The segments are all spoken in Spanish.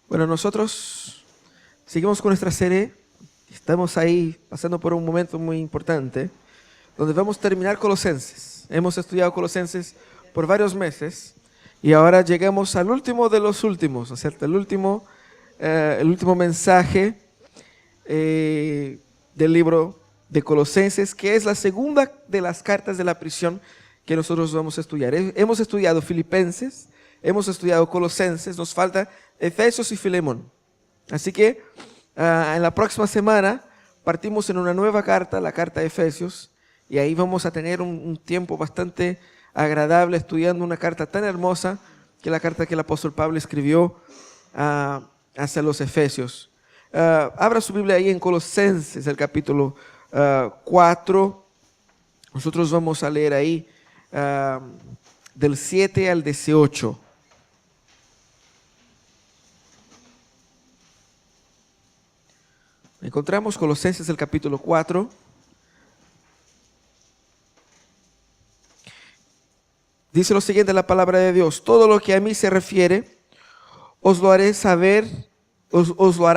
Bueno, nosotros seguimos con nuestra serie. Estamos ahí pasando por un momento muy importante, donde vamos a terminar Colosenses. Hemos estudiado Colosenses por varios meses y ahora llegamos al último de los últimos, ¿no es cierto? El último mensaje del libro de Colosenses, que es la segunda de las cartas de la prisión que nosotros vamos a estudiar. Hemos estudiado Filipenses, hemos estudiado Colosenses, nos falta Efesios y Filemón. Así que en la próxima semana partimos en una nueva carta, la carta de Efesios, y ahí vamos a tener un tiempo bastante agradable estudiando una carta tan hermosa que la carta que el apóstol Pablo escribió hacia los Efesios. Abra su Biblia ahí en Colosenses, el capítulo 4. Nosotros vamos a leer ahí del 7 al 18. Encontramos Colosenses, el capítulo 4. Dice lo siguiente la palabra de Dios: todo lo que a mí se refiere, os lo hará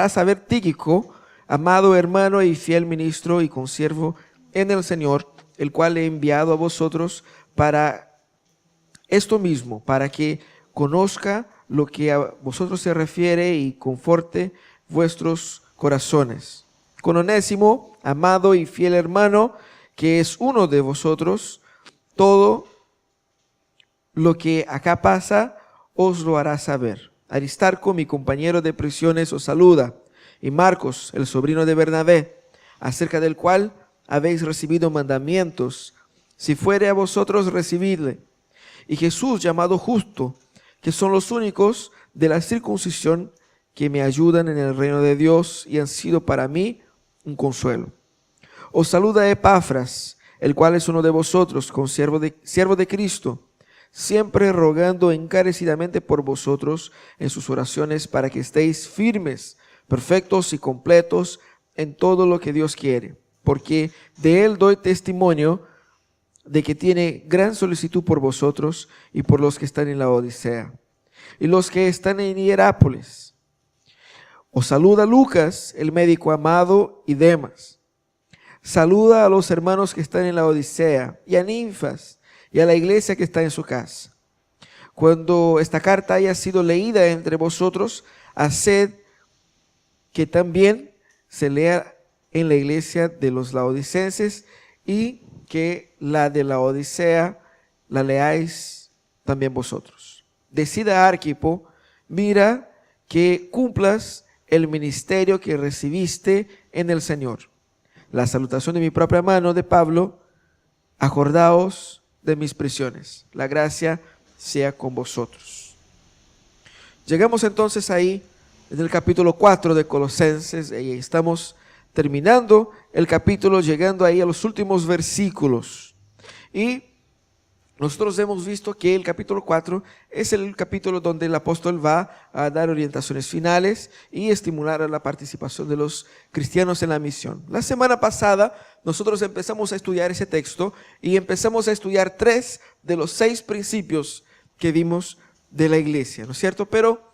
saber Tíquico, amado hermano y fiel ministro y consiervo en el Señor, el cual he enviado a vosotros para esto mismo, para que conozca lo que a vosotros se refiere y conforte vuestros corazones. Con Onésimo, amado y fiel hermano, que es uno de vosotros, todo lo que acá pasa os lo hará saber. Aristarco, mi compañero de prisiones, os saluda, y Marcos, el sobrino de Bernabé, acerca del cual habéis recibido mandamientos. Si fuere a vosotros, recibidle. Y Jesús, llamado Justo, que son los únicos de la circuncisión que me ayudan en el reino de Dios y han sido para mí un consuelo. Os saluda Epafras, el cual es uno de vosotros, siervo de Cristo, siempre rogando encarecidamente por vosotros en sus oraciones, para que estéis firmes, perfectos y completos en todo lo que Dios quiere, porque de él doy testimonio de que tiene gran solicitud por vosotros y por los que están en la Odisea y los que están en Hierápolis. Os saluda Lucas, el médico amado, y Demas. Saluda a los hermanos que están en la Odisea y a Ninfas y a la iglesia que está en su casa. Cuando esta carta haya sido leída entre vosotros, haced que también se lea en la iglesia de los laodicenses y que la de la Odisea la leáis también vosotros. Decida Arquipo, mira que cumplas el ministerio que recibiste en el Señor. La salutación de mi propia mano de Pablo. Acordaos de mis prisiones. La gracia sea con vosotros. Llegamos entonces ahí en el capítulo 4 de Colosenses y estamos terminando el capítulo, llegando ahí a los últimos versículos. Y nosotros hemos visto que el capítulo 4 es el capítulo donde el apóstol va a dar orientaciones finales y estimular a la participación de los cristianos en la misión. La semana pasada nosotros empezamos a estudiar ese texto y empezamos a estudiar 3 de los 6 principios que vimos de la iglesia, ¿no es cierto? Pero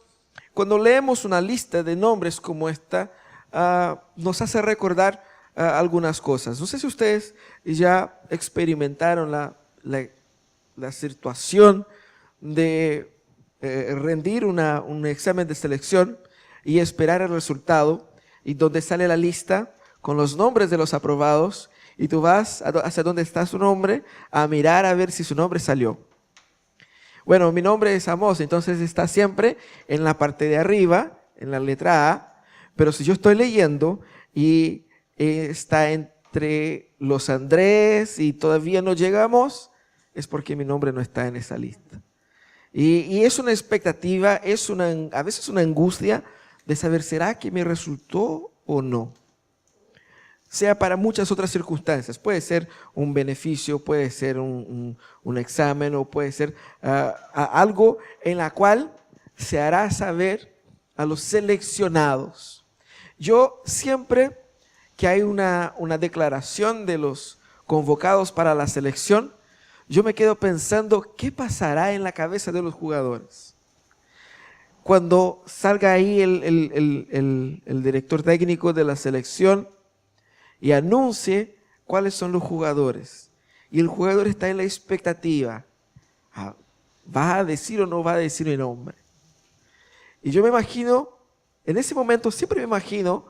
cuando leemos una lista de nombres como esta, nos hace recordar algunas cosas. No sé si ustedes ya experimentaron la situación de rendir un examen de selección y esperar el resultado, y donde sale la lista con los nombres de los aprobados y tú vas hacia donde está su nombre a mirar a ver si su nombre salió. Bueno, mi nombre es Amos, entonces está siempre en la parte de arriba, en la letra A, pero si yo estoy leyendo y está entre los Andrés y todavía no llegamos, es porque mi nombre no está en esa lista. Y es una expectativa, a veces una angustia de saber, ¿será que me resultó o no? Sea para muchas otras circunstancias. Puede ser un beneficio, puede ser un examen, o puede ser algo en la cual se hará saber a los seleccionados. Yo siempre que hay una declaración de los convocados para la selección, yo me quedo pensando, ¿qué pasará en la cabeza de los jugadores? cuando salga ahí el director técnico de la selección y anuncie cuáles son los jugadores. Y el jugador está en la expectativa. ¿Va a decir o no va a decir el nombre? Y yo me imagino, en ese momento siempre me imagino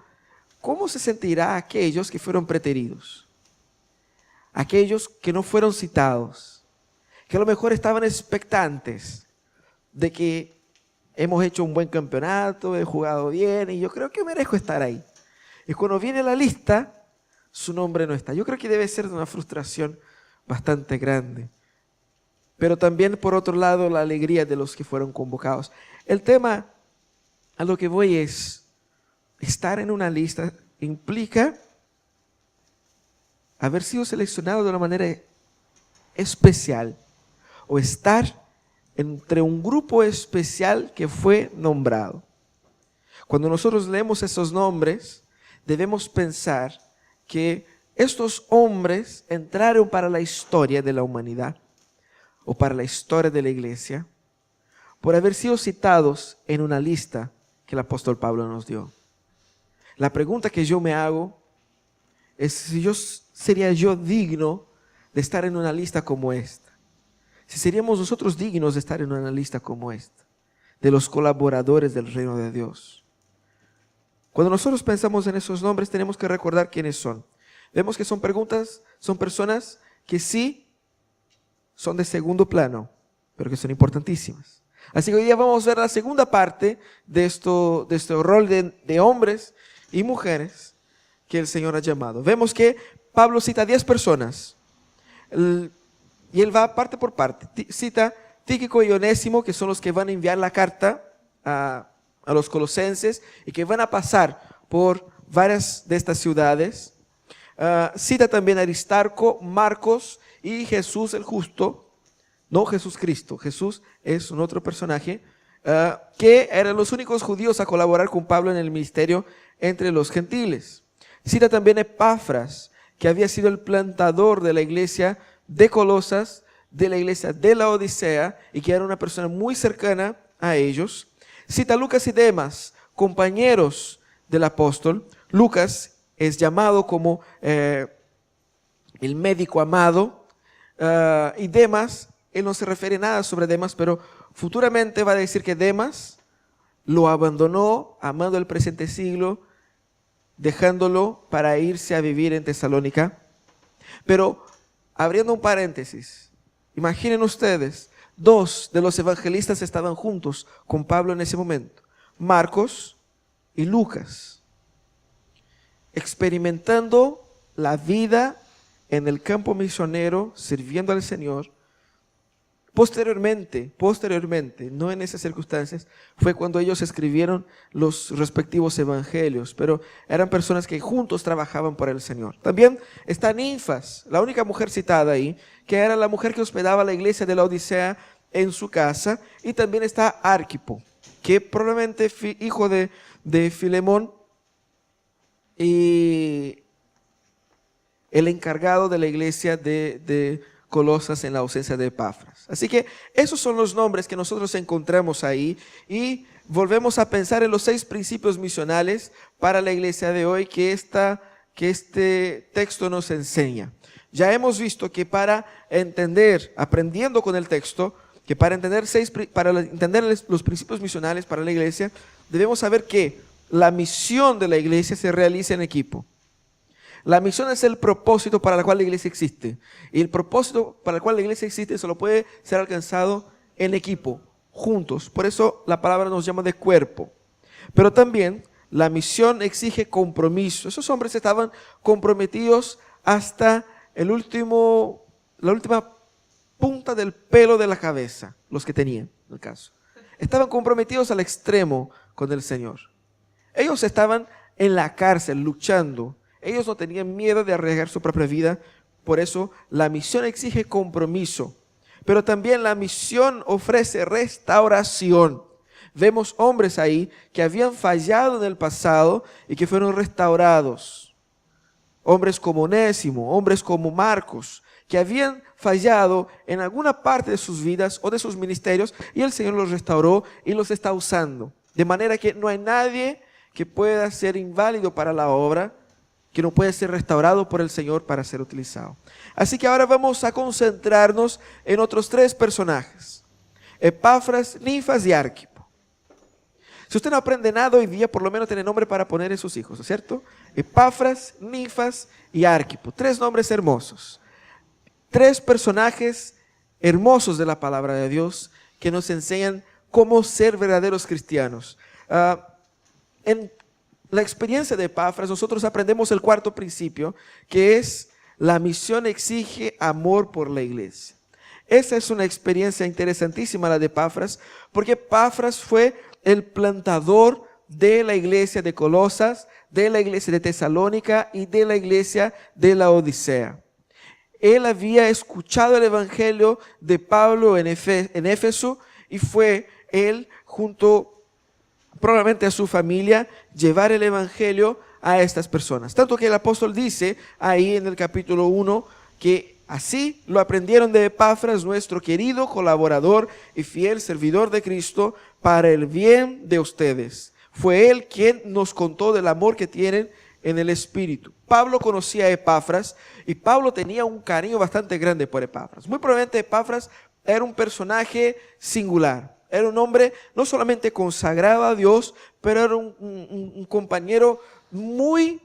cómo se sentirá aquellos que fueron preteridos. Aquellos que no fueron citados. Que a lo mejor estaban expectantes de que hemos hecho un buen campeonato, he jugado bien y yo creo que merezco estar ahí. Y cuando viene la lista, su nombre no está. Yo creo que debe ser una frustración bastante grande. Pero también, por otro lado, la alegría de los que fueron convocados. El tema a lo que voy es, estar en una lista implica haber sido seleccionado de una manera especial o estar entre un grupo especial que fue nombrado. Cuando nosotros leemos esos nombres, debemos pensar que estos hombres entraron para la historia de la humanidad o para la historia de la iglesia por haber sido citados en una lista que el apóstol Pablo nos dio. La pregunta que yo me hago es si sería yo digno de estar en una lista como esta. Si seríamos nosotros dignos de estar en una lista como esta, de los colaboradores del reino de Dios. Cuando nosotros pensamos en esos nombres, tenemos que recordar quiénes son. Vemos que son personas que sí son de segundo plano, pero que son importantísimas. Así que hoy día vamos a ver la segunda parte de este rol de hombres y mujeres que el Señor ha llamado. Vemos que Pablo cita 10 personas. Y él va parte por parte. Cita Tíquico y Onésimo, que son los que van a enviar la carta a los colosenses y que van a pasar por varias de estas ciudades. Cita también a Aristarco, Marcos y Jesús el justo. No Jesús Cristo, Jesús es un otro personaje que eran los únicos judíos a colaborar con Pablo en el ministerio entre los gentiles. Cita también a Epafras, que había sido el plantador de la iglesia de Colosas, de la iglesia de la Odisea, y que era una persona muy cercana a ellos. Cita a Lucas y Demas, compañeros del apóstol. Lucas es llamado como el médico amado, y Demas, él no se refiere nada sobre Demas, pero futuramente va a decir que Demas lo abandonó, amando el presente siglo, dejándolo para irse a vivir en Tesalónica. Pero abriendo un paréntesis, imaginen ustedes, 2 de los evangelistas estaban juntos con Pablo en ese momento, Marcos y Lucas, experimentando la vida en el campo misionero, sirviendo al Señor. Posteriormente, no en esas circunstancias, fue cuando ellos escribieron los respectivos evangelios, pero eran personas que juntos trabajaban por el Señor. También está Ninfas, la única mujer citada ahí, que era la mujer que hospedaba la iglesia de la Odisea en su casa, y también está Arquipo, que probablemente hijo de Filemón y el encargado de la iglesia de Colosas en la ausencia de Epafras. Así que esos son los nombres que nosotros encontramos ahí, y volvemos a pensar en los 6 principios misionales para la iglesia de hoy que este texto nos enseña. Ya hemos visto que para entender, aprendiendo con el texto, que para entender los principios misionales para la iglesia, debemos saber que la misión de la iglesia se realiza en equipo. La misión es el propósito para el cual la iglesia existe. Y el propósito para el cual la iglesia existe solo puede ser alcanzado en equipo, juntos. Por eso la palabra nos llama de cuerpo. Pero también la misión exige compromiso. Esos hombres estaban comprometidos hasta la última punta del pelo de la cabeza, los que tenían, en el caso. Estaban comprometidos al extremo con el Señor. Ellos estaban en la cárcel luchando. Ellos no tenían miedo de arriesgar su propia vida. Por eso la misión exige compromiso. Pero también la misión ofrece restauración. Vemos hombres ahí que habían fallado en el pasado y que fueron restaurados. Hombres como Onésimo, hombres como Marcos, que habían fallado en alguna parte de sus vidas o de sus ministerios, y el Señor los restauró y los está usando. De manera que no hay nadie que pueda ser inválido para la obra, que no puede ser restaurado por el Señor para ser utilizado. Así que ahora vamos a concentrarnos en otros 3 personajes: Epafras, Ninfas y Arquipo. Si usted no aprende nada hoy día, por lo menos tiene nombre para poner en sus hijos, ¿no es cierto? Epafras, Ninfas y Arquipo. 3 nombres hermosos. 3 personajes hermosos de la palabra de Dios que nos enseñan cómo ser verdaderos cristianos. En la experiencia de Epafras nosotros aprendemos el 4.º principio, que es: la misión exige amor por la iglesia. Esa es una experiencia interesantísima, la de Epafras, porque Epafras fue el plantador de la iglesia de Colosas, de la iglesia de Tesalónica y de la iglesia de la Odisea. Él había escuchado el evangelio de Pablo en Éfeso, y fue él, junto probablemente a su familia, llevar el evangelio a estas personas. Tanto que el apóstol dice ahí en el capítulo 1 que así lo aprendieron de Epafras, nuestro querido colaborador y fiel servidor de Cristo, para el bien de ustedes. Fue él quien nos contó del amor que tienen en el Espíritu. Pablo conocía a Epafras, y Pablo tenía un cariño bastante grande por Epafras. Muy probablemente Epafras era un personaje singular. Era un hombre no solamente consagrado a Dios, pero era un compañero muy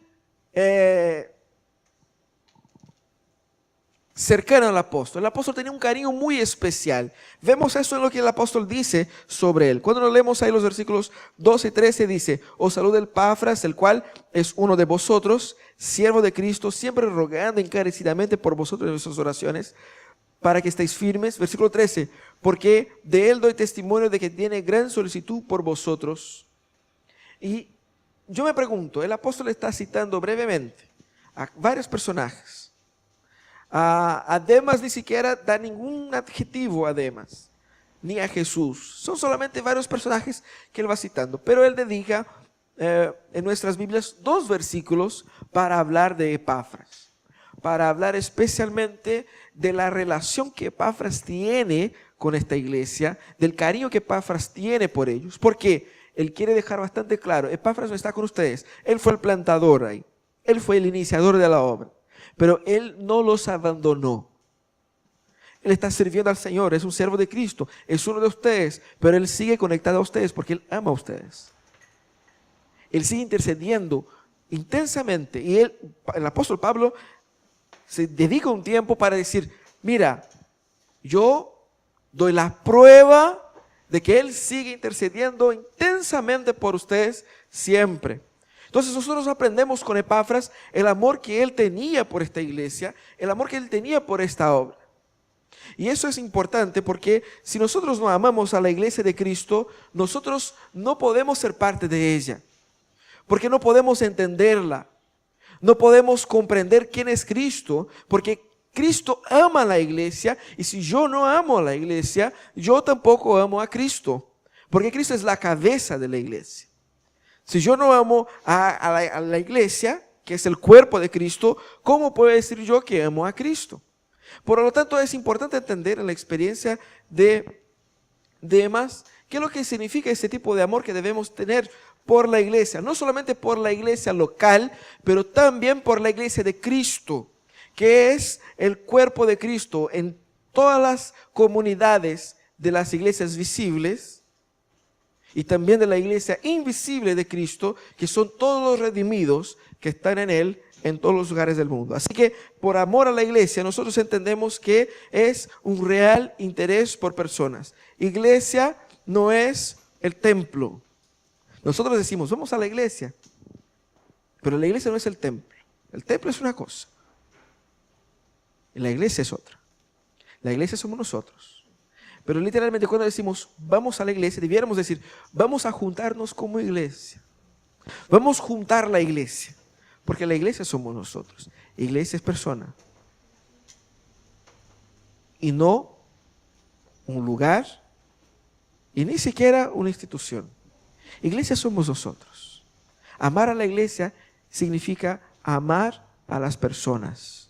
cercano al apóstol. El apóstol tenía un cariño muy especial. Vemos eso en lo que el apóstol dice sobre él. Cuando lo leemos ahí los versículos 12 y 13 dice: os saluda Epafras, el cual es uno de vosotros, siervo de Cristo, siempre rogando encarecidamente por vosotros en vuestras oraciones, para que estéis firmes. Versículo 13: porque de él doy testimonio de que tiene gran solicitud por vosotros. Y yo me pregunto, el apóstol está citando brevemente a varios personajes. A Demas ni siquiera da ningún adjetivo a Demas, ni a Jesús. Son solamente varios personajes que él va citando. Pero él dedica en nuestras Biblias 2 versículos para hablar de Epafras, para hablar especialmente de la relación que Epafras tiene con esta iglesia, del cariño que Epafras tiene por ellos. Porque él quiere dejar bastante claro: Epafras no está con ustedes, él fue el plantador ahí, él fue el iniciador de la obra. Pero él no los abandonó. Él está sirviendo al Señor, es un siervo de Cristo, es uno de ustedes, pero él sigue conectado a ustedes porque él ama a ustedes. Él sigue intercediendo intensamente, y el apóstol Pablo se dedica un tiempo para decir: mira, yo doy la prueba de que él sigue intercediendo intensamente por ustedes siempre. Entonces nosotros aprendemos con Epafras el amor que él tenía por esta iglesia, el amor que él tenía por esta obra. Y eso es importante porque si nosotros no amamos a la iglesia de Cristo, nosotros no podemos ser parte de ella, porque no podemos entenderla, no podemos comprender quién es Cristo, porque Cristo ama a la iglesia, y si yo no amo a la iglesia, yo tampoco amo a Cristo, porque Cristo es la cabeza de la iglesia. Si yo no amo a la iglesia, que es el cuerpo de Cristo, ¿cómo puedo decir yo que amo a Cristo? Por lo tanto, es importante entender en la experiencia de Demas qué es lo que significa ese tipo de amor que debemos tener por la iglesia. No solamente por la iglesia local, pero también por la iglesia de Cristo, que es el cuerpo de Cristo en todas las comunidades de las iglesias visibles, y también de la iglesia invisible de Cristo, que son todos los redimidos que están en él en todos los lugares del mundo. Así que por amor a la iglesia nosotros entendemos que es un real interés por personas. Iglesia no es el templo. Nosotros decimos: vamos a la iglesia, pero la iglesia no es el templo. El templo es una cosa y la iglesia es otra. La iglesia somos nosotros. Pero literalmente cuando decimos vamos a la iglesia, debiéramos decir: vamos a juntarnos como iglesia. Vamos a juntar la iglesia, porque la iglesia somos nosotros. Iglesia es persona, y no un lugar, y ni siquiera una institución. Iglesia somos nosotros. Amar a la iglesia significa amar a las personas.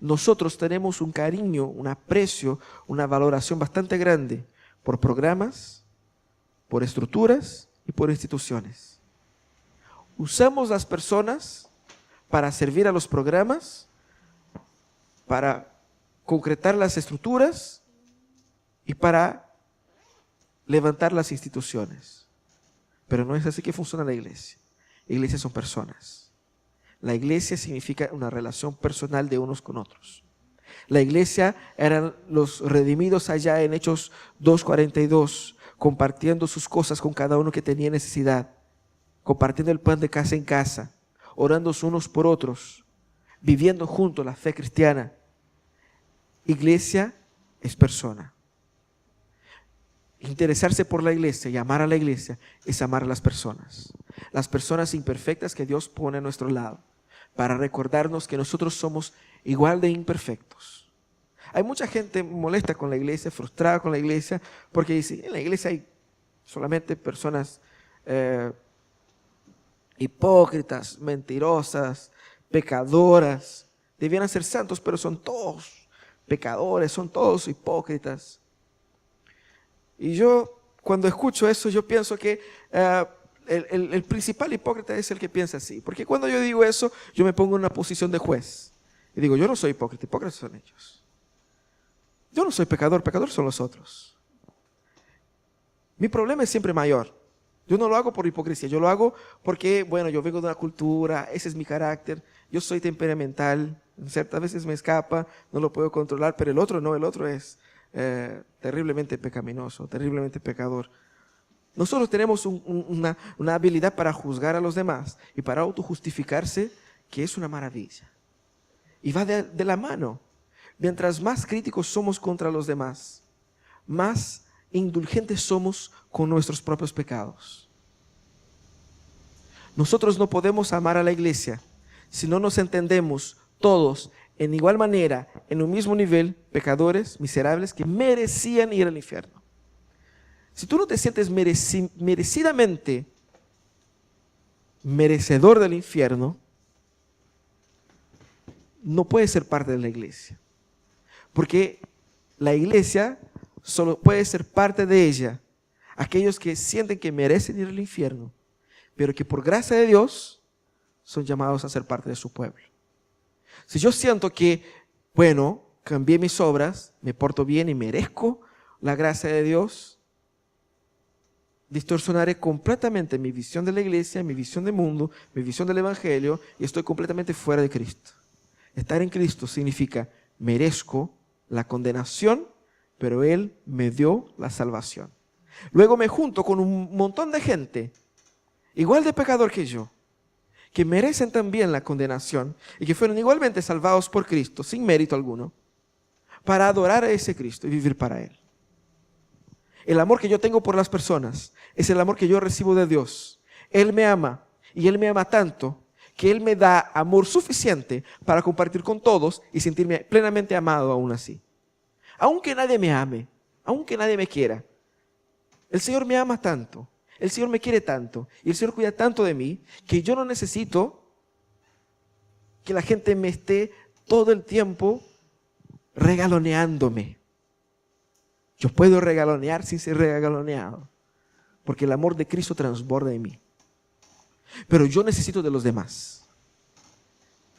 Nosotros tenemos un cariño, un aprecio, una valoración bastante grande por programas, por estructuras y por instituciones. Usamos las personas para servir a los programas, para concretar las estructuras y para levantar las instituciones. Pero no es así que funciona la iglesia. La iglesia son personas. La iglesia significa una relación personal de unos con otros. La iglesia eran los redimidos allá en Hechos 2:42, compartiendo sus cosas con cada uno que tenía necesidad, compartiendo el pan de casa en casa, orando unos por otros, viviendo juntos la fe cristiana. Iglesia es persona. Interesarse por la iglesia y amar a la iglesia es amar a las personas imperfectas que Dios pone a nuestro lado, para recordarnos que nosotros somos igual de imperfectos. Hay mucha gente molesta con la iglesia, frustrada con la iglesia, porque dice, en la iglesia hay solamente personas hipócritas, mentirosas, pecadoras. Debieran ser santos, pero son todos pecadores, son todos hipócritas. Y yo, cuando escucho eso, yo pienso que el principal hipócrita es el que piensa así. Porque cuando yo digo eso, yo me pongo en una posición de juez. Y digo, yo no soy hipócrita, hipócritas son ellos. Yo no soy pecador, pecadores son los otros. Mi problema es siempre mayor. Yo no lo hago por hipocresía, yo lo hago porque, bueno, yo vengo de una cultura, ese es mi carácter, yo soy temperamental, ciertas veces me escapa, no lo puedo controlar, pero el otro no, el otro es terriblemente pecaminoso, terriblemente pecador. Nosotros tenemos una habilidad para juzgar a los demás y para autojustificarse, que es una maravilla. Y va de la mano. Mientras más críticos somos contra los demás, más indulgentes somos con nuestros propios pecados. Nosotros no podemos amar a la iglesia si no nos entendemos todos en igual manera, en un mismo nivel, pecadores, miserables, que merecían ir al infierno. Si tú no te sientes merecidamente merecedor del infierno, no puedes ser parte de la iglesia. Porque la iglesia solo puede ser parte de ella aquellos que sienten que merecen ir al infierno, pero que por gracia de Dios son llamados a ser parte de su pueblo. Si yo siento que, bueno, cambié mis obras, me porto bien y merezco la gracia de Dios, distorsionaré completamente mi visión de la iglesia, mi visión del mundo, mi visión del evangelio, y estoy completamente fuera de Cristo. Estar en Cristo significa merezco la condenación, pero Él me dio la salvación. Luego me junto con un montón de gente, igual de pecador que yo, que merecen también la condenación y que fueron igualmente salvados por Cristo, sin mérito alguno, para adorar a ese Cristo y vivir para Él. El amor que yo tengo por las personas es el amor que yo recibo de Dios. Él me ama y Él me ama tanto que Él me da amor suficiente para compartir con todos y sentirme plenamente amado aún así. Aunque nadie me ame, aunque nadie me quiera, el Señor me ama tanto, el Señor me quiere tanto y el Señor cuida tanto de mí que yo no necesito que la gente me esté todo el tiempo regaloneándome. Yo puedo regalonear sin ser regaloneado, porque el amor de Cristo transborda en mí. Pero yo necesito de los demás.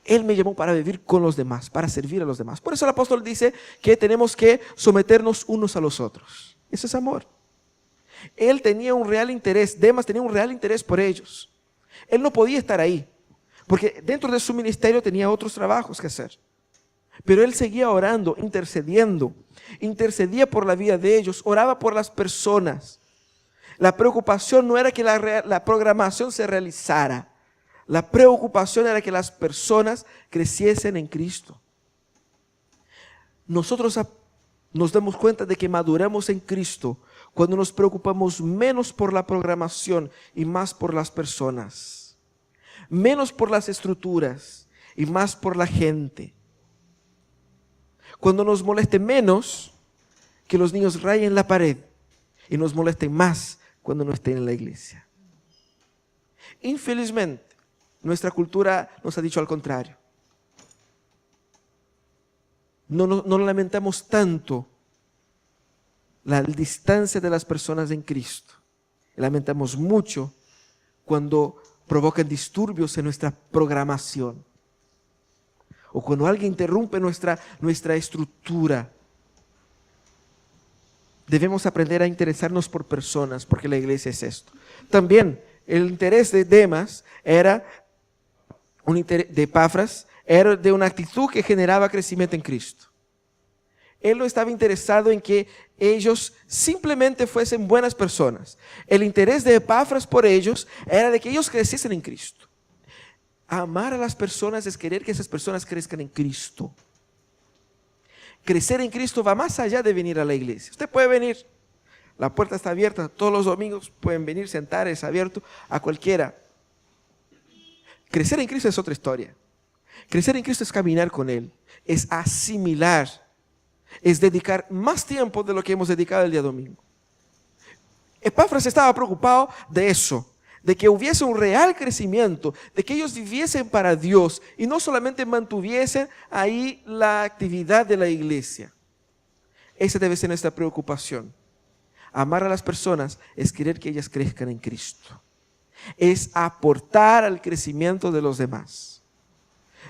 Él me llamó para vivir con los demás, para servir a los demás. Por eso el apóstol dice que tenemos que someternos unos a los otros. Eso es amor. Él tenía un real interés, Demas tenía un real interés por ellos. Él no podía estar ahí, porque dentro de su ministerio tenía otros trabajos que hacer. Pero él seguía orando, intercedía por la vida de ellos, oraba por las personas. La preocupación no era que la programación se realizara. La preocupación era que las personas creciesen en Cristo. Nosotros nos damos cuenta de que maduramos en Cristo cuando nos preocupamos menos por la programación y más por las personas. Menos por las estructuras y más por la gente. Cuando nos moleste menos que los niños rayen la pared y nos molesten más cuando no estén en la iglesia. Infelizmente, nuestra cultura nos ha dicho al contrario. no lamentamos tanto la distancia de las personas en Cristo. Lamentamos mucho cuando provocan disturbios en nuestra programación, o cuando alguien interrumpe nuestra estructura. Debemos aprender a interesarnos por personas, porque la iglesia es esto. También el interés de Demas era de Epafras, era de una actitud que generaba crecimiento en Cristo. Él no estaba interesado en que ellos simplemente fuesen buenas personas. El interés de Epafras por ellos era de que ellos creciesen en Cristo. Amar a las personas es querer que esas personas crezcan en Cristo. Crecer en Cristo va más allá de venir a la iglesia. Usted puede venir, la puerta está abierta, todos los domingos pueden venir, sentar, es abierto a cualquiera. Crecer en Cristo es otra historia. Crecer en Cristo es caminar con Él, es asimilar, es dedicar más tiempo de lo que hemos dedicado el día domingo. Epafras estaba preocupado de eso, de que hubiese un real crecimiento, de que ellos viviesen para Dios y no solamente mantuviesen ahí la actividad de la iglesia. Esa debe ser nuestra preocupación. Amar a las personas es querer que ellas crezcan en Cristo. Es aportar al crecimiento de los demás.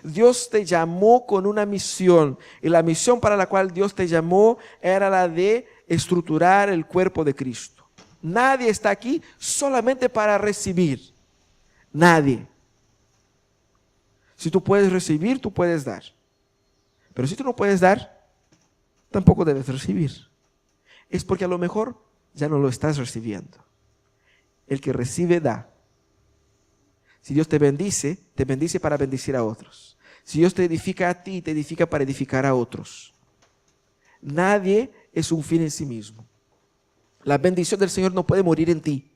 Dios te llamó con una misión, y la misión para la cual Dios te llamó era la de estructurar el cuerpo de Cristo. Nadie está aquí solamente para recibir. Nadie. Si tú puedes recibir, tú puedes dar. Pero si tú no puedes dar, tampoco debes recibir. Es porque a lo mejor ya no lo estás recibiendo. El que recibe, da. Si Dios te bendice para bendecir a otros. Si Dios te edifica a ti, te edifica para edificar a otros. Nadie es un fin en sí mismo. La bendición del Señor no puede morir en ti.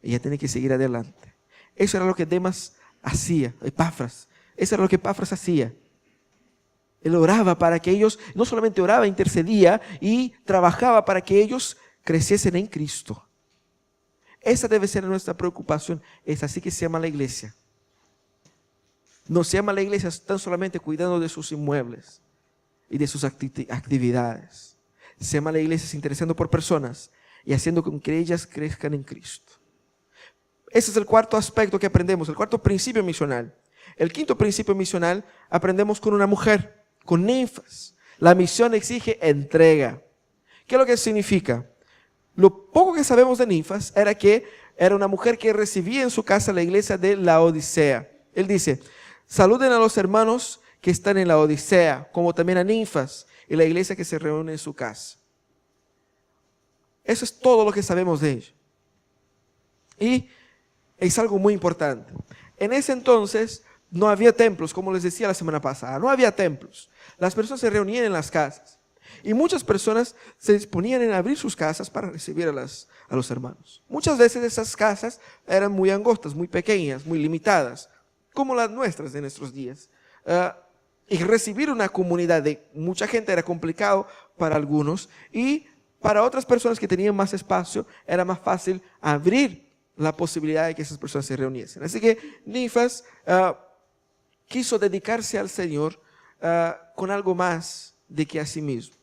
Ella tiene que seguir adelante. Eso era lo que Demas hacía, Epafras. Eso era lo que Epafras hacía. Él oraba para que ellos, no solamente oraba, intercedía y trabajaba para que ellos creciesen en Cristo. Esa debe ser nuestra preocupación. Es así que se llama la iglesia. No se llama la iglesia tan solamente cuidando de sus inmuebles y de sus actividades. Se llama la iglesia se interesando por personas y haciendo con que ellas crezcan en Cristo. Ese es el cuarto aspecto que aprendemos, el cuarto principio misional. El quinto principio misional aprendemos con una mujer, con Ninfas. La misión exige entrega. ¿Qué es lo que significa? Lo poco que sabemos de Ninfas era que era una mujer que recibía en su casa la iglesia de Laodicea. Él dice, saluden a los hermanos que están en Laodicea, como también a Ninfas y la iglesia que se reúne en su casa. Eso es todo lo que sabemos de ella. Y es algo muy importante. En ese entonces no había templos, como les decía la semana pasada, no había templos. Las personas se reunían en las casas. Y muchas personas se disponían en abrir sus casas para recibir a los hermanos. Muchas veces esas casas eran muy angostas, muy pequeñas, muy limitadas, como las nuestras de nuestros días. Y recibir una comunidad de mucha gente era complicado para algunos, y para otras personas que tenían más espacio era más fácil abrir la posibilidad de que esas personas se reuniesen. Así que Ninfas quiso dedicarse al Señor con algo más de que a sí mismo.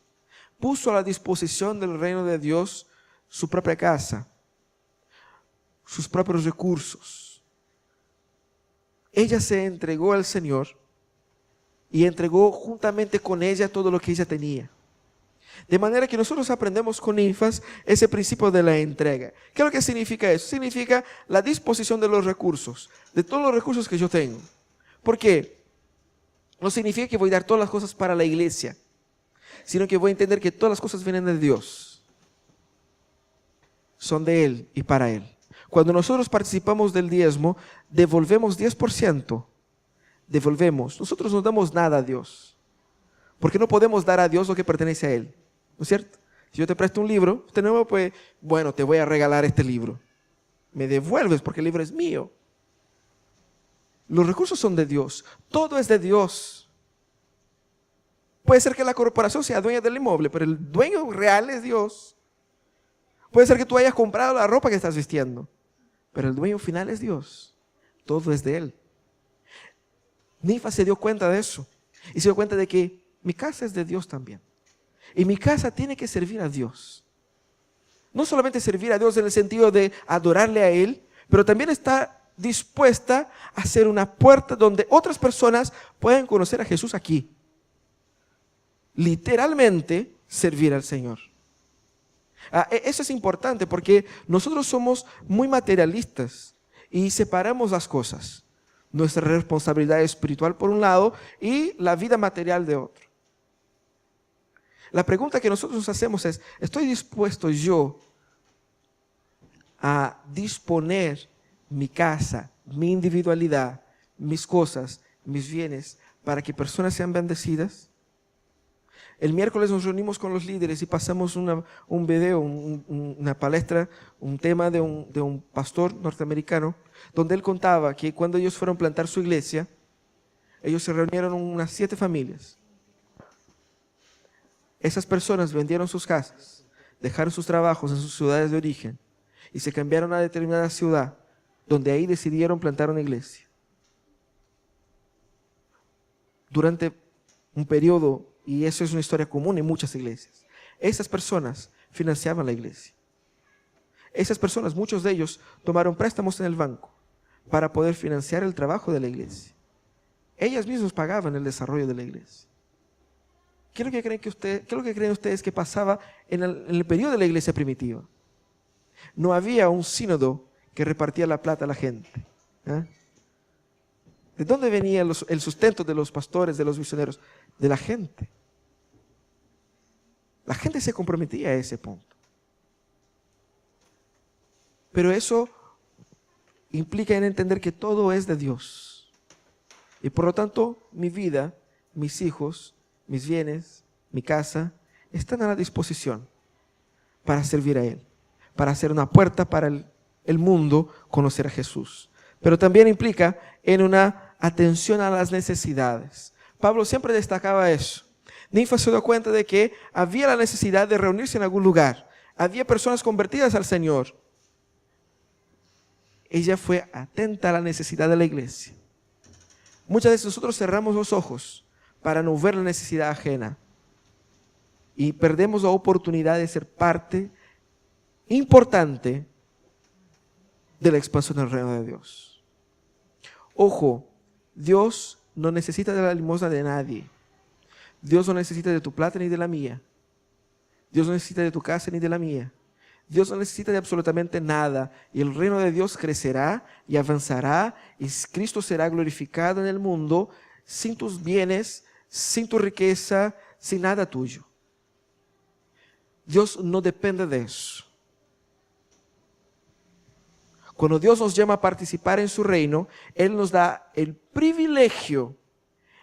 Puso a la disposición del reino de Dios su propia casa, sus propios recursos. Ella se entregó al Señor y entregó juntamente con ella todo lo que ella tenía. De manera que nosotros aprendemos con Ninfas ese principio de la entrega. ¿Qué es lo que significa eso? Significa la disposición de los recursos, de todos los recursos que yo tengo. ¿Por qué? No significa que voy a dar todas las cosas para la iglesia, sino que voy a entender que todas las cosas vienen de Dios. Son de Él y para Él. Cuando nosotros participamos del diezmo, devolvemos 10%. Devolvemos. Nosotros no damos nada a Dios, porque no podemos dar a Dios lo que pertenece a Él. ¿No es cierto? Si yo te presto un libro, usted no me puede, bueno, te voy a regalar este libro. Me devuelves porque el libro es mío. Los recursos son de Dios. Todo es de Dios. Puede ser que la corporación sea dueña del inmueble, pero el dueño real es Dios. Puede ser que tú hayas comprado la ropa que estás vistiendo, pero el dueño final es Dios. Todo es de Él. Ninfas se dio cuenta de eso y se dio cuenta de que mi casa es de Dios también. Y mi casa tiene que servir a Dios. No solamente servir a Dios en el sentido de adorarle a Él, pero también está dispuesta a ser una puerta donde otras personas puedan conocer a Jesús aquí. Literalmente servir al Señor. Eso es importante porque nosotros somos muy materialistas y separamos las cosas. Nuestra responsabilidad espiritual por un lado y la vida material de otro. La pregunta que nosotros nos hacemos es, ¿estoy dispuesto yo a disponer mi casa, mi individualidad, mis cosas, mis bienes, para que personas sean bendecidas? El miércoles nos reunimos con los líderes y pasamos un video, una palestra, un tema de un pastor norteamericano, donde él contaba que cuando ellos fueron a plantar su iglesia, ellos se reunieron unas 7 familias. Esas personas vendieron sus casas, dejaron sus trabajos en sus ciudades de origen y se cambiaron a determinada ciudad, donde ahí decidieron plantar una iglesia. Durante un periodo, y eso es una historia común en muchas iglesias, esas personas financiaban la iglesia. Esas personas, muchos de ellos, tomaron préstamos en el banco para poder financiar el trabajo de la iglesia. Ellas mismas pagaban el desarrollo de la iglesia. ¿Qué es lo que creen ustedes que pasaba en el periodo de la iglesia primitiva? No había un sínodo que repartía la plata a la gente. ¿De dónde venía el sustento de los pastores, de los misioneros? De la gente. La gente se comprometía a ese punto. Pero eso implica en entender que todo es de Dios. Y por lo tanto, mi vida, mis hijos, mis bienes, mi casa, están a la disposición para servir a Él, para hacer una puerta para el mundo conocer a Jesús. Pero también implica en una atención a las necesidades. Pablo siempre destacaba eso. Ninfa se dio cuenta de que había la necesidad de reunirse en algún lugar. Había personas convertidas al Señor. Ella fue atenta a la necesidad de la iglesia. Muchas veces nosotros cerramos los ojos para no ver la necesidad ajena y perdemos la oportunidad de ser parte importante de la expansión del reino de Dios. Ojo, Dios no necesita de la limosna de nadie. Dios no necesita de tu plata ni de la mía. Dios no necesita de tu casa ni de la mía. Dios no necesita de absolutamente nada. Y el reino de Dios crecerá y avanzará y Cristo será glorificado en el mundo sin tus bienes, sin tu riqueza, sin nada tuyo. Dios no depende de eso. Cuando Dios nos llama a participar en su reino, Él nos da el privilegio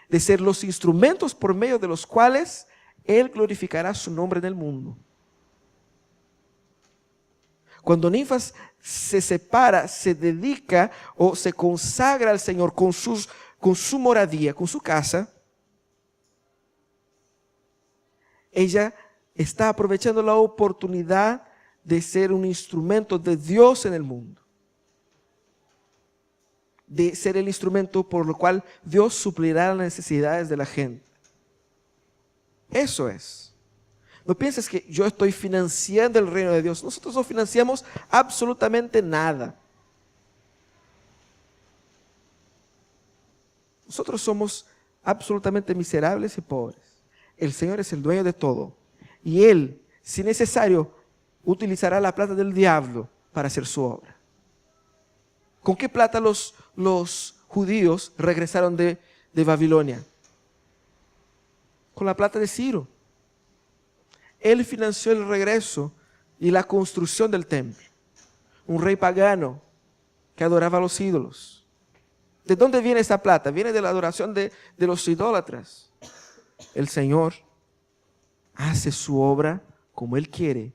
de ser los instrumentos por medio de los cuales Él glorificará su nombre en el mundo. Cuando Ninfas se separa, se dedica o se consagra al Señor con su moradía, con su casa, ella está aprovechando la oportunidad de ser un instrumento de Dios en el mundo. De ser el instrumento por lo cual Dios suplirá las necesidades de la gente. Eso es. No pienses que yo estoy financiando el reino de Dios. Nosotros no financiamos absolutamente nada. Nosotros somos absolutamente miserables y pobres. El Señor es el dueño de todo. Y Él, si necesario, utilizará la plata del diablo para hacer su obra. ¿Con qué plata los judíos regresaron de Babilonia? Con la plata de Ciro. Él financió el regreso y la construcción del templo. Un rey pagano que adoraba a los ídolos. ¿De dónde viene esa plata? Viene de la adoración de los idólatras. El Señor hace su obra como Él quiere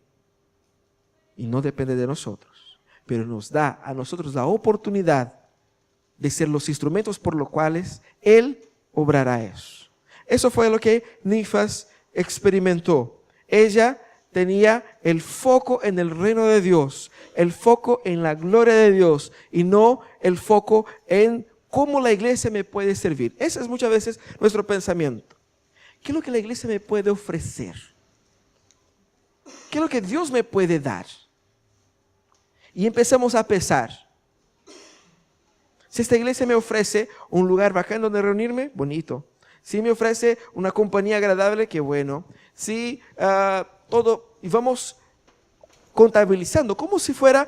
y no depende de nosotros, pero nos da a nosotros la oportunidad de ser los instrumentos por los cuales Él obrará eso. Eso fue lo que Ninfas experimentó. Ella tenía el foco en el reino de Dios, el foco en la gloria de Dios y no el foco en cómo la iglesia me puede servir. Ese es muchas veces nuestro pensamiento. ¿qué es lo que la iglesia me puede ofrecer? ¿Qué es lo que Dios me puede dar? Y empezamos a pensar. Si esta iglesia me ofrece un lugar bacán donde reunirme, bonito. Si me ofrece una compañía agradable, qué bueno. Si todo, y vamos contabilizando como si fuera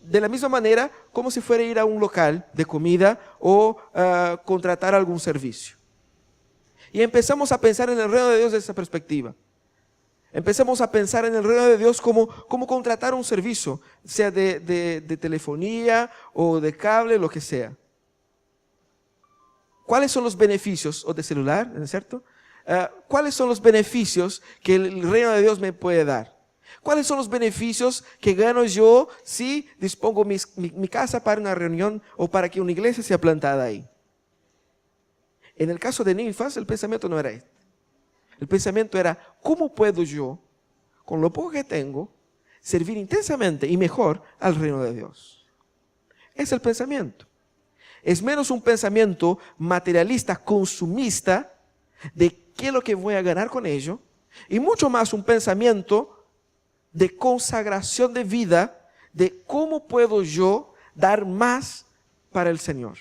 de la misma manera, como si fuera ir a un local de comida o contratar algún servicio. Y empezamos a pensar en el reino de Dios desde esa perspectiva. Empezamos a pensar en el reino de Dios como contratar un servicio, sea de telefonía o de cable, lo que sea. ¿Cuáles son los beneficios? O de celular, ¿no es cierto? ¿Cuáles son los beneficios que el reino de Dios me puede dar? ¿Cuáles son los beneficios que gano yo si dispongo mi casa para una reunión o para que una iglesia sea plantada ahí? En el caso de Ninfas, el pensamiento no era este. El pensamiento era, ¿cómo puedo yo, con lo poco que tengo, servir intensamente y mejor al reino de Dios? Es el pensamiento. Es menos un pensamiento materialista, consumista, de qué es lo que voy a ganar con ello, y mucho más un pensamiento de consagración de vida, de cómo puedo yo dar más para el Señor.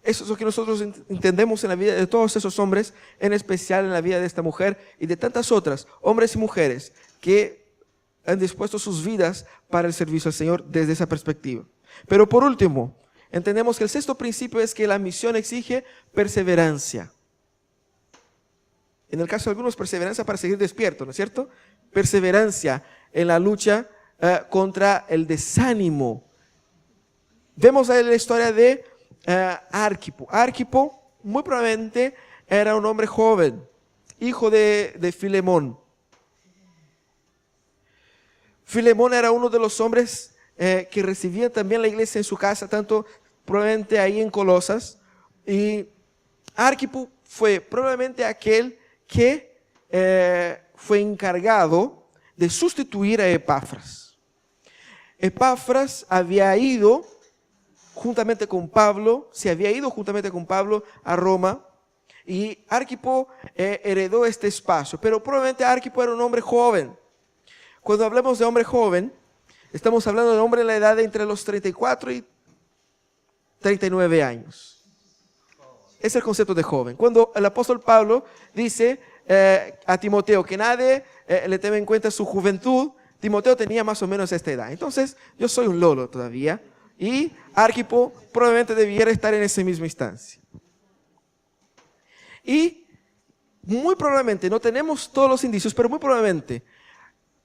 Eso es lo que nosotros entendemos en la vida de todos esos hombres, en especial en la vida de esta mujer y de tantas otras, hombres y mujeres, que han dispuesto sus vidas para el servicio al Señor desde esa perspectiva. Pero por último, entendemos que el sexto principio es que la misión exige perseverancia. En el caso de algunos, perseverancia para seguir despierto, ¿no es cierto? Perseverancia en la lucha contra el desánimo. Vemos ahí la historia de Arquipo. Arquipo muy probablemente era un hombre joven, hijo de Filemón. Filemón era uno de los hombres que recibía también la iglesia en su casa, tanto probablemente ahí en Colosas. Y Arquipo fue probablemente aquel que fue encargado de sustituir a Epafras. Epafras había ido juntamente con Pablo, se había ido juntamente con Pablo a Roma, y Arquipo heredó este espacio, pero probablemente Arquipo era un hombre joven. Cuando hablamos de hombre joven, estamos hablando de hombre en la edad de entre los 34 y 39 años. Es el concepto de joven. Cuando el apóstol Pablo dice a Timoteo que nadie le tome en cuenta su juventud, Timoteo tenía más o menos esta edad. Entonces, yo soy un lolo todavía, y Arquipo probablemente debiera estar en esa misma instancia. Y muy probablemente, no tenemos todos los indicios, pero muy probablemente,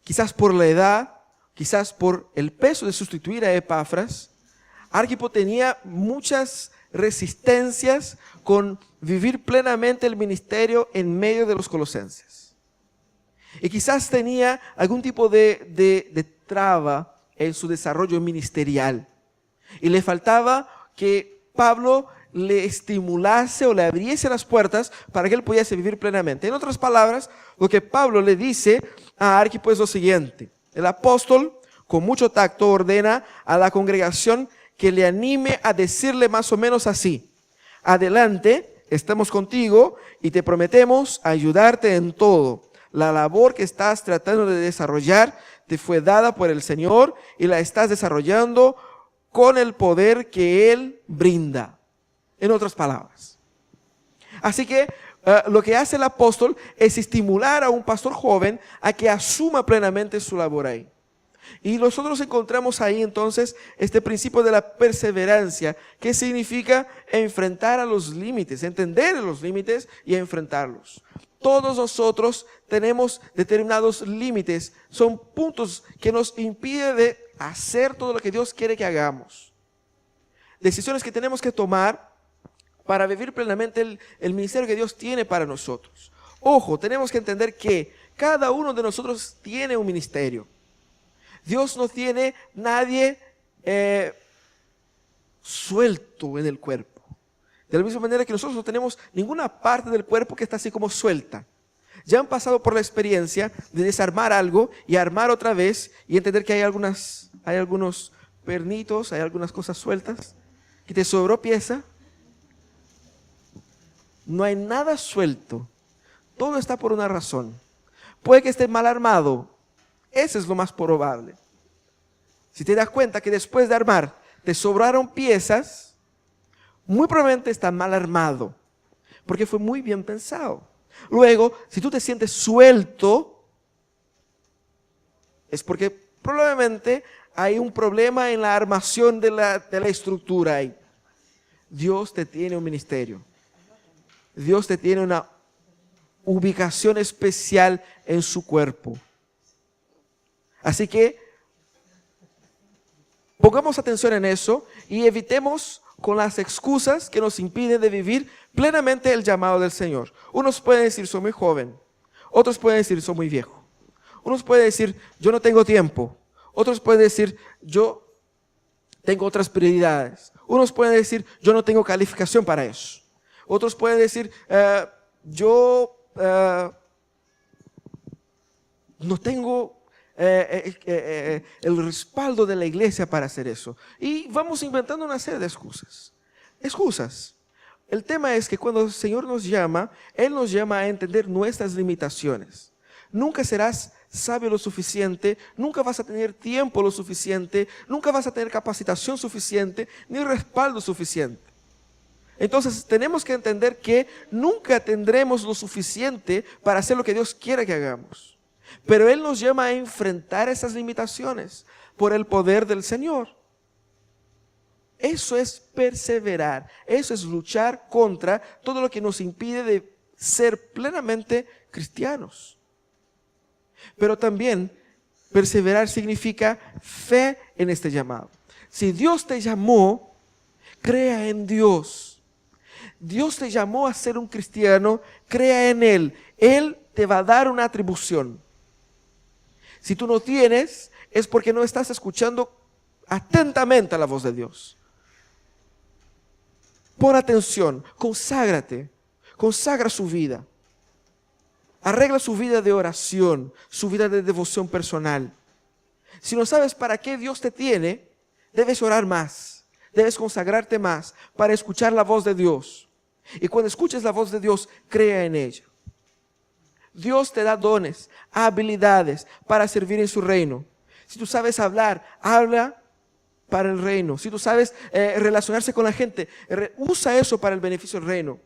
quizás por la edad, quizás por el peso de sustituir a Epafras, Arquipo tenía muchas resistencias con vivir plenamente el ministerio en medio de los colosenses. Y quizás tenía algún tipo de traba en su desarrollo ministerial. Y le faltaba que Pablo le estimulase o le abriese las puertas para que él pudiese vivir plenamente. En otras palabras, lo que Pablo le dice a Arquipo es lo siguiente. El apóstol, con mucho tacto, ordena a la congregación que le anime a decirle más o menos así: adelante, estamos contigo y te prometemos ayudarte en todo. La labor que estás tratando de desarrollar te fue dada por el Señor y la estás desarrollando con el poder que Él brinda. En otras palabras. Así que lo que hace el apóstol es estimular a un pastor joven a que asuma plenamente su labor ahí. Y nosotros encontramos ahí entonces este principio de la perseverancia, que significa enfrentar a los límites, entender los límites y enfrentarlos. Todos nosotros tenemos determinados límites, son puntos que nos impiden de hacer todo lo que Dios quiere que hagamos. Decisiones que tenemos que tomar para vivir plenamente el ministerio que Dios tiene para nosotros. Ojo, tenemos que entender que cada uno de nosotros tiene un ministerio. Dios no tiene nadie suelto en el cuerpo. De la misma manera que nosotros no tenemos ninguna parte del cuerpo que está así como suelta. Ya han pasado por la experiencia de desarmar algo y armar otra vez y entender que hay algunos pernitos, hay algunas cosas sueltas, que te sobró pieza. No hay nada suelto. Todo está por una razón. Puede que esté mal armado. Eso es lo más probable. Si te das cuenta que después de armar te sobraron piezas, muy probablemente está mal armado, porque fue muy bien pensado. Luego, si tú te sientes suelto, es porque probablemente hay un problema en la armación de la estructura ahí. Dios te tiene un ministerio. Dios te tiene una ubicación especial en su cuerpo. Así que pongamos atención en eso y evitemos con las excusas que nos impiden de vivir plenamente el llamado del Señor. Unos pueden decir, soy muy joven. Otros pueden decir, soy muy viejo. Unos pueden decir, yo no tengo tiempo. Otros pueden decir, yo tengo otras prioridades. Unos pueden decir, yo no tengo calificación para eso. Otros pueden decir, yo no tengo el respaldo de la iglesia para hacer eso. Y vamos inventando una serie de excusas. Excusas. El tema es que cuando el Señor nos llama, Él nos llama a entender nuestras limitaciones. Nunca serás sabio lo suficiente, nunca vas a tener tiempo lo suficiente, nunca vas a tener capacitación suficiente, ni respaldo suficiente. Entonces tenemos que entender que nunca tendremos lo suficiente para hacer lo que Dios quiere que hagamos. Pero Él nos llama a enfrentar esas limitaciones por el poder del Señor. Eso es perseverar, eso es luchar contra todo lo que nos impide de ser plenamente cristianos. Pero también perseverar significa fe en este llamado. Si Dios te llamó, crea en Dios. Dios te llamó a ser un cristiano, crea en Él. Él te va a dar una atribución. Si tú no tienes, es porque no estás escuchando atentamente a la voz de Dios. Pon atención, conságrate, consagra su vida. Arregla su vida de oración, su vida de devoción personal. Si no sabes para qué Dios te tiene, debes orar más, debes consagrarte más para escuchar la voz de Dios. Y cuando escuches la voz de Dios, crea en ella. Dios te da dones, habilidades para servir en su reino. Si tú sabes hablar, habla para el reino. Si tú sabes relacionarse con la gente, usa eso para el beneficio del reino.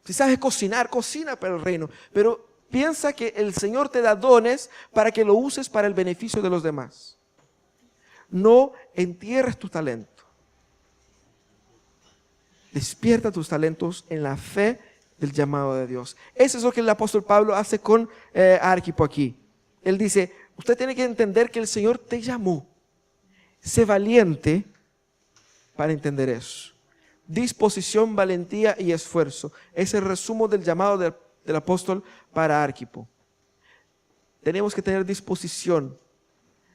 Si sabes cocinar, cocina para el reino. Pero piensa que el Señor te da dones para que lo uses para el beneficio de los demás. No entierres tu talento. Despierta tus talentos en la fe del llamado de Dios. Eso es lo que el apóstol Pablo hace con Arquipo aquí. Él dice, usted tiene que entender que el Señor te llamó. Sé valiente para entender eso. Disposición, valentía y esfuerzo. Es el resumen del llamado del apóstol para Arquipo. Tenemos que tener disposición.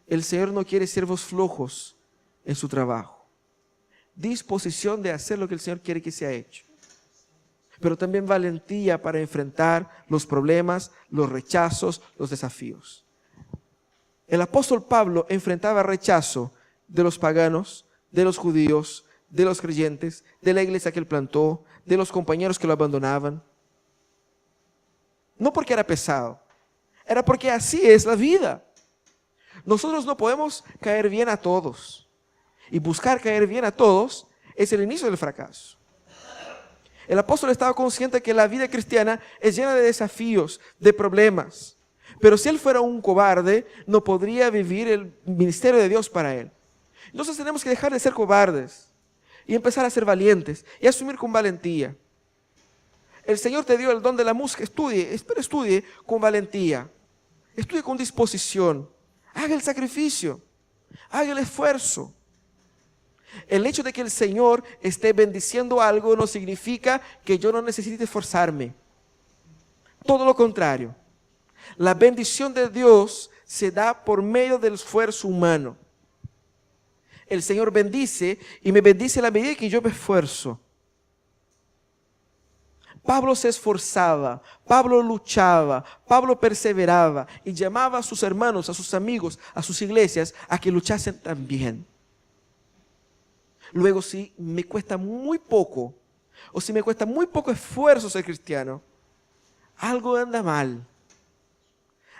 El Señor no quiere siervos flojos en su trabajo. Disposición de hacer lo que el Señor quiere que sea hecho. Pero también valentía para enfrentar los problemas, los rechazos, los desafíos. El apóstol Pablo enfrentaba rechazo de los paganos, de los judíos, de los creyentes, de la iglesia que él plantó, de los compañeros que lo abandonaban. No porque era pesado, era porque así es la vida. Nosotros no podemos caer bien a todos. Y buscar caer bien a todos es el inicio del fracaso. El apóstol estaba consciente que la vida cristiana es llena de desafíos, de problemas. Pero si él fuera un cobarde, no podría vivir el ministerio de Dios para él. Entonces tenemos que dejar de ser cobardes y empezar a ser valientes y asumir con valentía. El Señor te dio el don de la música, pero estudie con valentía. Estudie con disposición. Haga el sacrificio. Haga el esfuerzo. El hecho de que el Señor esté bendiciendo algo no significa que yo no necesite esforzarme. Todo lo contrario. La bendición de Dios se da por medio del esfuerzo humano. El Señor bendice y me bendice a la medida que yo me esfuerzo. Pablo se esforzaba, Pablo luchaba, Pablo perseveraba y llamaba a sus hermanos, a sus amigos, a sus iglesias a que luchasen también. Luego, si me cuesta muy poco o si me cuesta muy poco esfuerzo ser cristiano, algo anda mal.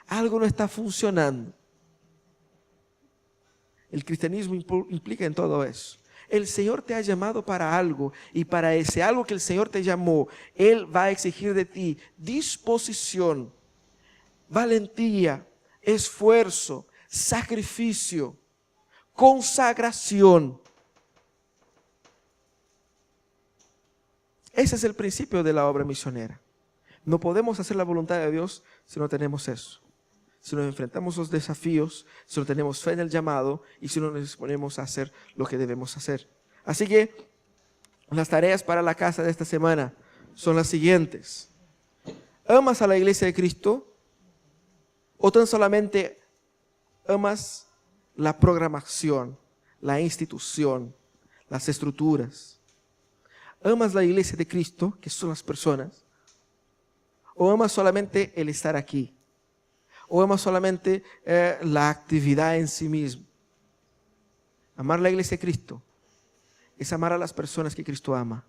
Algo no está funcionando. El cristianismo implica en todo eso. El Señor te ha llamado para algo, y para ese algo que el Señor te llamó, Él va a exigir de ti disposición, valentía, esfuerzo, sacrificio, consagración. Ese es el principio de la obra misionera. No podemos hacer la voluntad de Dios si no tenemos eso. Si nos enfrentamos a los desafíos, si no tenemos fe en el llamado y si no nos disponemos a hacer lo que debemos hacer. Así que las tareas para la casa de esta semana son las siguientes. ¿Amas a la iglesia de Cristo? ¿O tan solamente amas la programación, la institución, las estructuras? ¿Amas la iglesia de Cristo, que son las personas? ¿O amas solamente el estar aquí? ¿O amas solamente la actividad en sí mismo? Amar la iglesia de Cristo es amar a las personas que Cristo ama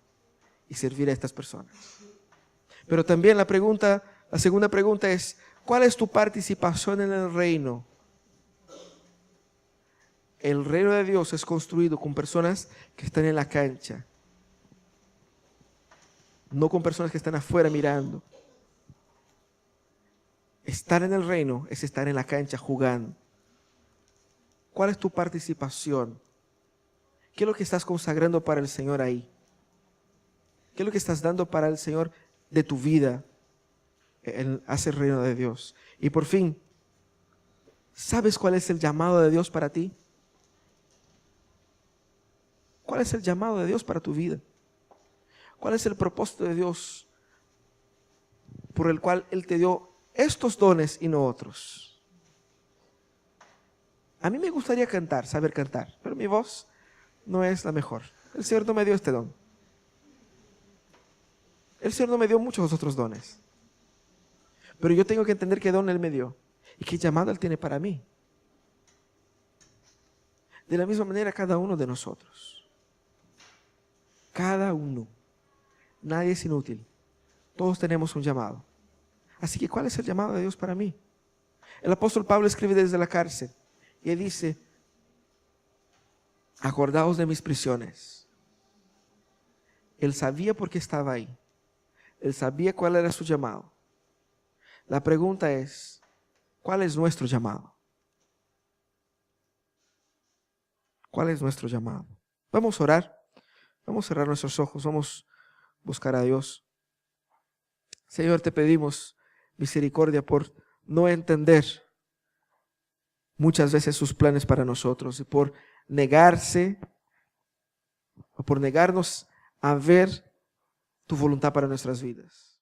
y servir a estas personas. Pero también la segunda pregunta es, ¿cuál es tu participación en el reino? El reino de Dios es construido con personas que están en la cancha, no con personas que están afuera mirando. Estar en el reino es estar en la cancha jugando. ¿Cuál es tu participación? ¿Qué es lo que estás consagrando para el Señor ahí? ¿Qué es lo que estás dando para el Señor de tu vida hacia el reino de Dios? Y por fin, ¿sabes cuál es el llamado de Dios para ti? ¿Cuál es el llamado de Dios para tu vida? ¿Cuál es el propósito de Dios por el cual Él te dio estos dones y no otros? A mí me gustaría cantar, saber cantar, pero mi voz no es la mejor. El Señor no me dio este don. El Señor no me dio muchos otros dones. Pero yo tengo que entender qué don Él me dio y qué llamado Él tiene para mí. De la misma manera cada uno de nosotros. Cada uno. Nadie es inútil. Todos tenemos un llamado. Así que, ¿cuál es el llamado de Dios para mí? El apóstol Pablo escribe desde la cárcel y él dice: acordaos de mis prisiones. Él sabía por qué estaba ahí. Él sabía cuál era su llamado. La pregunta es, ¿cuál es nuestro llamado? ¿Cuál es nuestro llamado? Vamos a orar. Vamos a cerrar nuestros ojos. Vamos a buscar a Dios. Señor, te pedimos misericordia por no entender muchas veces sus planes para nosotros y por negarse o por negarnos a ver tu voluntad para nuestras vidas.